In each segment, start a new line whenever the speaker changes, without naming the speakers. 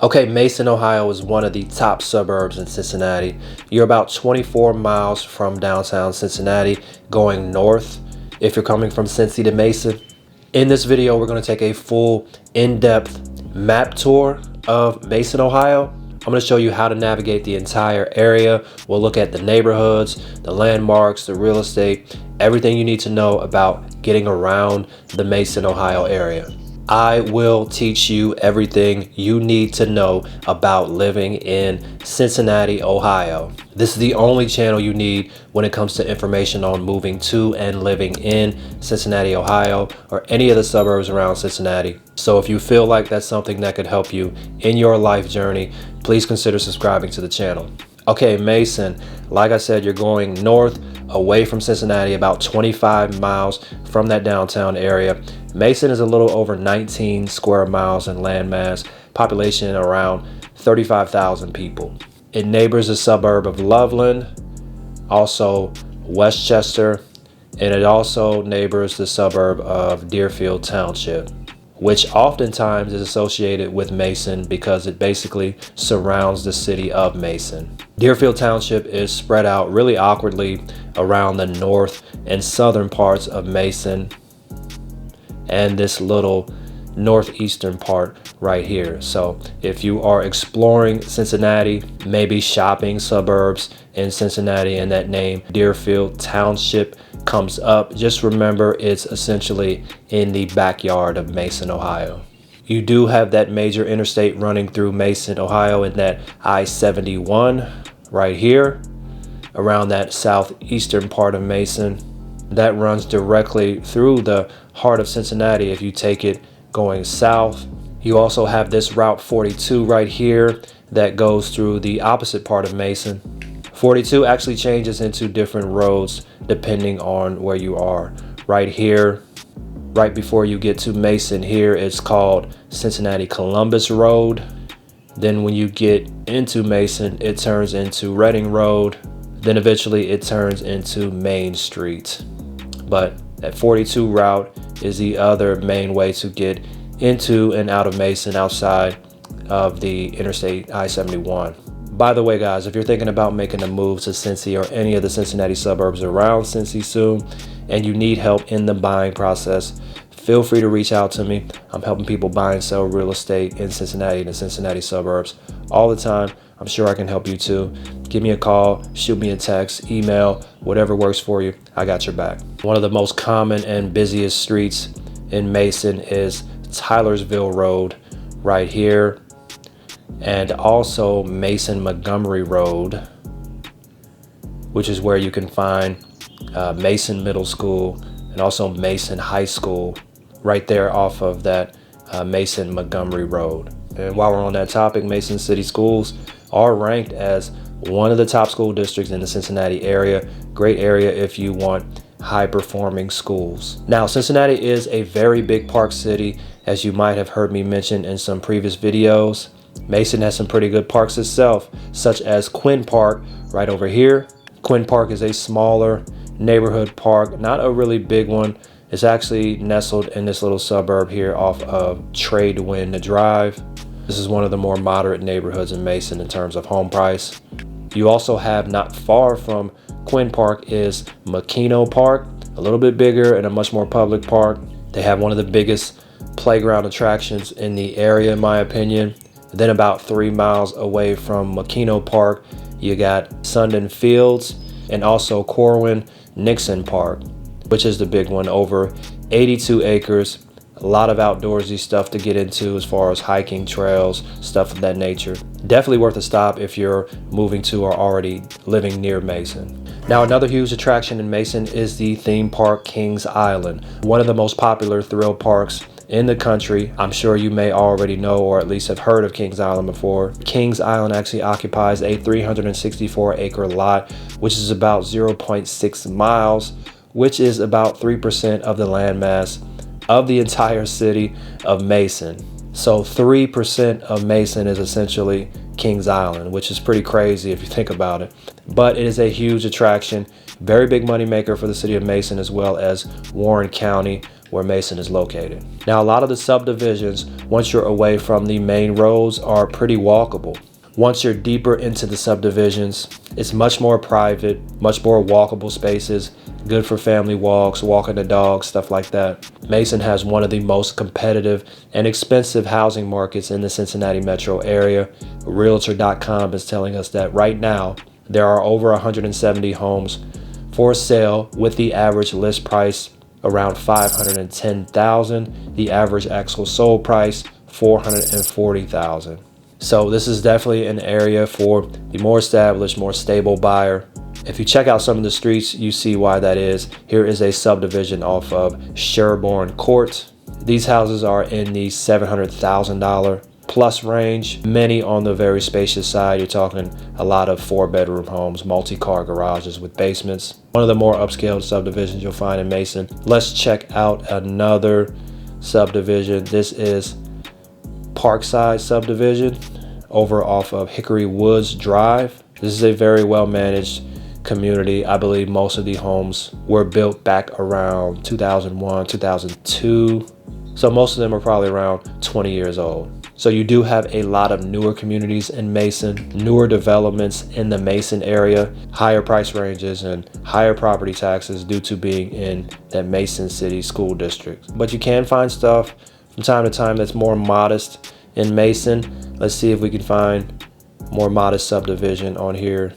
Okay, Mason, Ohio is one of the top suburbs in Cincinnati. You're about 24 miles from downtown Cincinnati going north if you're coming from Cincy to Mason. In this video, we're going to take a full in-depth map tour of Mason, Ohio. I'm going to show you how to navigate the entire area. We'll look at the neighborhoods, the landmarks, the real estate, everything you need to know about getting around the Mason, Ohio area. I will teach you everything you need to know about living in Cincinnati, Ohio. This is the only channel you need when it comes to information on moving to and living in Cincinnati, Ohio, or any of the suburbs around Cincinnati. So if you feel like that's something that could help you in your life journey, please consider subscribing to the channel. Okay, Mason, like I said, you're going north away from Cincinnati, about 25 miles from that downtown area. Mason is a little over 19 square miles in landmass, population around 35,000 people. It neighbors the suburb of Loveland, also Westchester, and it also neighbors the suburb of Deerfield Township, which oftentimes is associated with Mason because it basically surrounds the city of Mason. Deerfield Township is spread out really awkwardly around the north and southern parts of Mason and this little northeastern part right here. So if you are exploring Cincinnati, maybe shopping suburbs in Cincinnati and that name Deerfield Township comes up, just remember it's essentially in the backyard of Mason, Ohio. You do have that major interstate running through Mason, Ohio, in that I-71 right here around that southeastern part of Mason. That runs directly through the heart of Cincinnati if you take it going south. You also have this Route 42 right here that goes through the opposite part of Mason. 42 actually changes into different roads depending on where you are. Right here, right before you get to Mason here, it's called Cincinnati Columbus Road. Then when you get into Mason, it turns into Reading Road. Then eventually it turns into Main Street. But that 42 route is the other main way to get into and out of Mason outside of the Interstate I-71. By the way, guys, if you're thinking about making a move to Cincy or any of the Cincinnati suburbs around Cincy soon, and you need help in the buying process, feel free to reach out to me. I'm helping people buy and sell real estate in Cincinnati and the Cincinnati suburbs all the time. I'm sure I can help you too. Give me a call, shoot me a text, email, whatever works for you. I got your back. One of the most common and busiest streets in Mason is Tylersville Road right here, and also Mason Montgomery Road, which is where you can find Mason Middle School and also Mason High School right there off of that Mason Montgomery Road. And while we're on that topic, Mason City Schools are ranked as one of the top school districts in the Cincinnati area. Great area if you want high performing schools. Now, Cincinnati is a very big park city, as you might have heard me mention in some previous videos. Mason has some pretty good parks itself, such as Quinn Park right over here. Quinn Park is a smaller neighborhood park, not a really big one. It's actually nestled in this little suburb here off of Tradewind Drive. This is one of the more moderate neighborhoods in Mason in terms of home price. You also have, not far from Quinn Park, is Makino Park, a little bit bigger and a much more public park. They have one of the biggest playground attractions in the area, in my opinion. Then about 3 miles away from Makino Park, you got Sundin Fields and also Corwin Nixon Park, which is the big one, over 82 acres. A lot of outdoorsy stuff to get into as far as hiking, trails, stuff of that nature. Definitely worth a stop if you're moving to or already living near Mason. Now, another huge attraction in Mason is the theme park Kings Island, one of the most popular thrill parks in the country. I'm sure you may already know or at least have heard of Kings Island before. Kings Island actually occupies a 364-acre lot, which is about 0.6 miles, which is about 3% of the landmass of the entire city of Mason. So 3% of Mason is essentially Kings Island, which is pretty crazy if you think about it. But it is a huge attraction, very big money maker for the city of Mason as well as Warren County, where Mason is located. Now, a lot of the subdivisions, once you're away from the main roads, are pretty walkable. Once you're deeper into the subdivisions, it's much more private, much more walkable spaces, good for family walks, walking the dog, stuff like that. Mason has one of the most competitive and expensive housing markets in the Cincinnati metro area. Realtor.com is telling us that right now, there are over 170 homes for sale with the average list price around $510,000. The average actual sold price, $440,000. So this is definitely an area for the more established, more stable buyer. If you check out some of the streets, you see why that is. Here is a subdivision off of Sherborne Court. These houses are in the $700,000 plus range, many on the very spacious side. You're talking a lot of 4-bedroom homes, multi-car garages with basements. One of the more upscale subdivisions you'll find in Mason. Let's check out another subdivision. This is Parkside subdivision over off of Hickory Woods Drive. This is a very well managed community. I believe most of the homes were built back around 2001, 2002. So most of them are probably around 20 years old. So you do have a lot of newer communities in Mason, newer developments in the Mason area, higher price ranges and higher property taxes due to being in that Mason City School District. But you can find stuff from time to time that's more modest in Mason. Let's see if we can find more modest subdivision on here.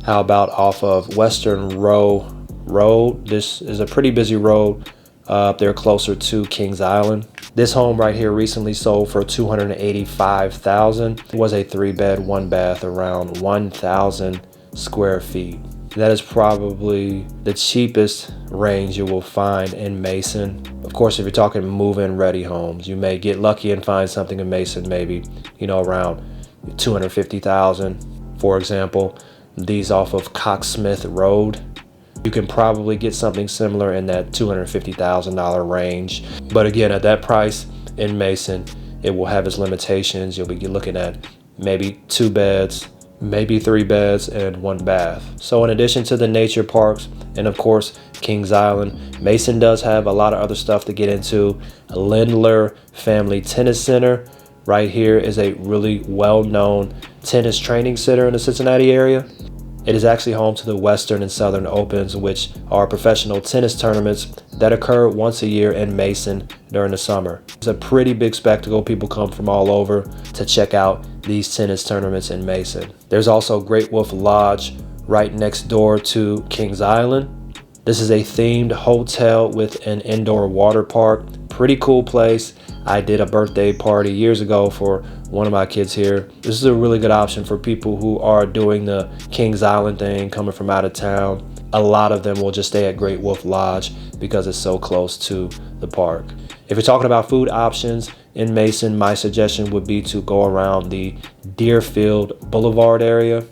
How about off of Western Row Road? This is a pretty busy road up there closer to Kings Island. This home right here recently sold for $285,000. It was a 3-bed, 1-bath, around 1,000 square feet. That is probably the cheapest range you will find in Mason. Of course, if you're talking move-in ready homes, you may get lucky and find something in Mason, maybe, around $250,000. For example, these off of Cocksmith Road, you can probably get something similar in that $250,000 range. But again, at that price in Mason, it will have its limitations. You'll be looking at maybe 2 beds, maybe 3 beds and 1 bath. So in addition to the nature parks and of course Kings Island, Mason does have a lot of other stuff to get into. Lindler Family Tennis Center right here is a really well-known tennis training center in the Cincinnati area. It is actually home to the Western and Southern Opens, which are professional tennis tournaments that occur once a year in Mason during the summer. It's a pretty big spectacle. People come from all over to check out these tennis tournaments in Mason. There's also Great Wolf Lodge right next door to Kings Island. This is a themed hotel with an indoor water park. Pretty cool place. I did a birthday party years ago for one of my kids here. This is a really good option for people who are doing the Kings Island thing, coming from out of town. A lot of them will just stay at Great Wolf Lodge because it's so close to the park. If you're talking about food options in Mason, my suggestion would be to go around the Deerfield Boulevard area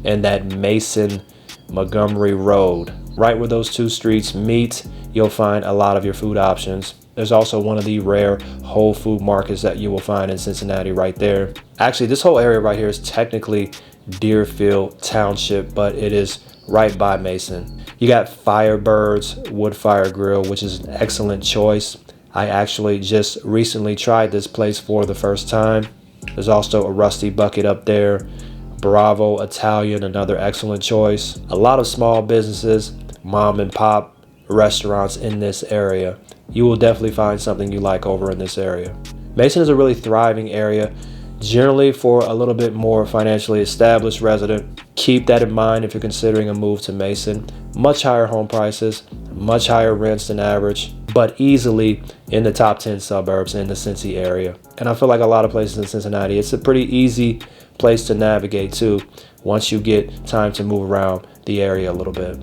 and that Mason Montgomery Road. Right where those two streets meet, you'll find a lot of your food options. There's also one of the rare whole food markets that you will find in Cincinnati right there. Actually, this whole area right here is technically Deerfield Township, but it is right by Mason. You got Firebird's Wood Fire Grill, which is an excellent choice. I actually just recently tried this place for the first time. There's also a Rusty Bucket up there. Bravo Italian, another excellent choice. A lot of small businesses, mom and pop restaurants in this area. You will definitely find something you like over in this area. Mason is a really thriving area, generally for a little bit more financially established resident. Keep that in mind if you're considering a move to Mason. Much higher home prices, much higher rents than average, but easily in the top 10 suburbs in the Cincy area. And I feel like a lot of places in Cincinnati, it's a pretty easy place to navigate to once you get time to move around the area a little bit.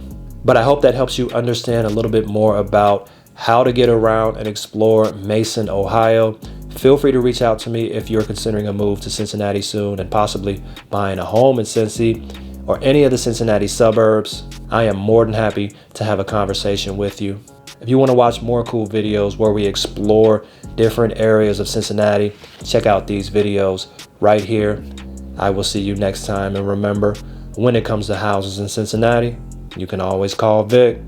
But I hope that helps you understand a little bit more about how to get around and explore Mason, Ohio. Feel free to reach out to me if you're considering a move to Cincinnati soon and possibly buying a home in Cincy or any of the Cincinnati suburbs. I am more than happy to have a conversation with you. If you want to watch more cool videos where we explore different areas of Cincinnati, check out these videos right here. I will see you next time, and remember, when it comes to houses in Cincinnati, you can always call Vic.